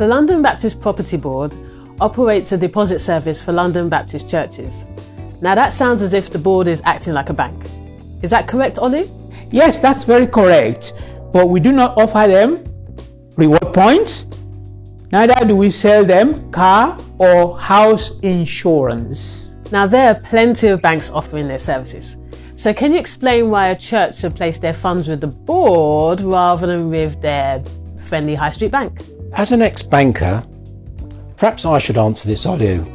The London Baptist Property Board operates a deposit service for London Baptist churches. Now that sounds as if the board is acting like a bank. Is that correct, Olu? Yes, that's very correct. But we do not offer them reward points. Neither do we sell them car or house insurance. Now there are plenty of banks offering their services. So can you explain why a church should place their funds with the board rather than with their friendly high street bank? As an ex-banker, perhaps I should answer this, Olu.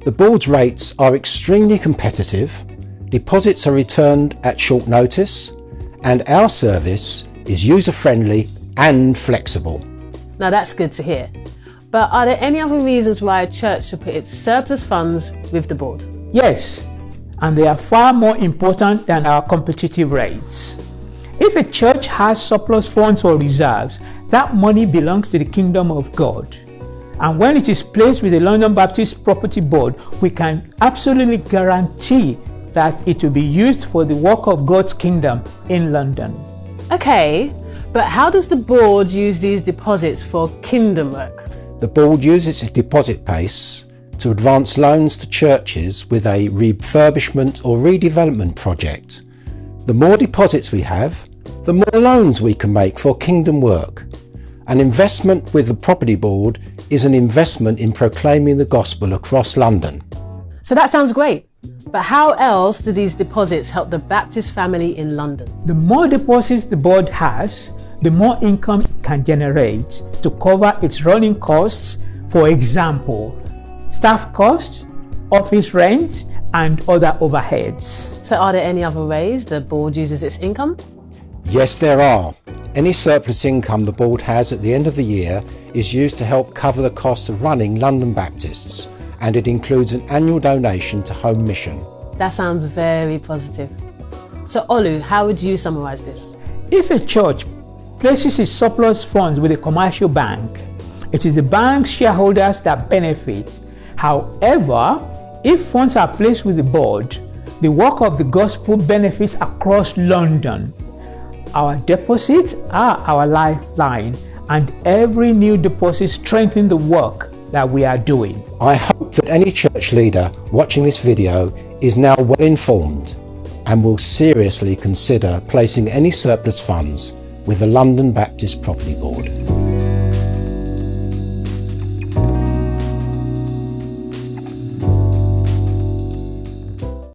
The board's rates are extremely competitive, deposits are returned at short notice, and our service is user-friendly and flexible. Now that's good to hear. But are there any other reasons why a church should put its surplus funds with the board? Yes, and they are far more important than our competitive rates. If a church has surplus funds or reserves, that money belongs to the kingdom of God. And when it is placed with the London Baptist Property Board, we can absolutely guarantee that it will be used for the work of God's kingdom in London. Okay, but how does the board use these deposits for kingdom work? The board uses its deposit base to advance loans to churches with a refurbishment or redevelopment project. The more deposits we have, the more loans we can make for kingdom work. An investment with the property board is an investment in proclaiming the gospel across London. So that sounds great. But how else do these deposits help the Baptist family in London? The more deposits the board has, the more income it can generate to cover its running costs, for example, staff costs, office rent, and other overheads. So are there any other ways the board uses its income? Yes, there are. Any surplus income the board has at the end of the year is used to help cover the cost of running London Baptists, and it includes an annual donation to Home Mission. That sounds very positive. So Olu, how would you summarise this? If a church places its surplus funds with a commercial bank, it is the bank's shareholders that benefit. However, if funds are placed with the board, the work of the gospel benefits across London. Our deposits are our lifeline, and every new deposit strengthens the work that we are doing. I hope that any church leader watching this video is now well informed and will seriously consider placing any surplus funds with the London Baptist Property Board.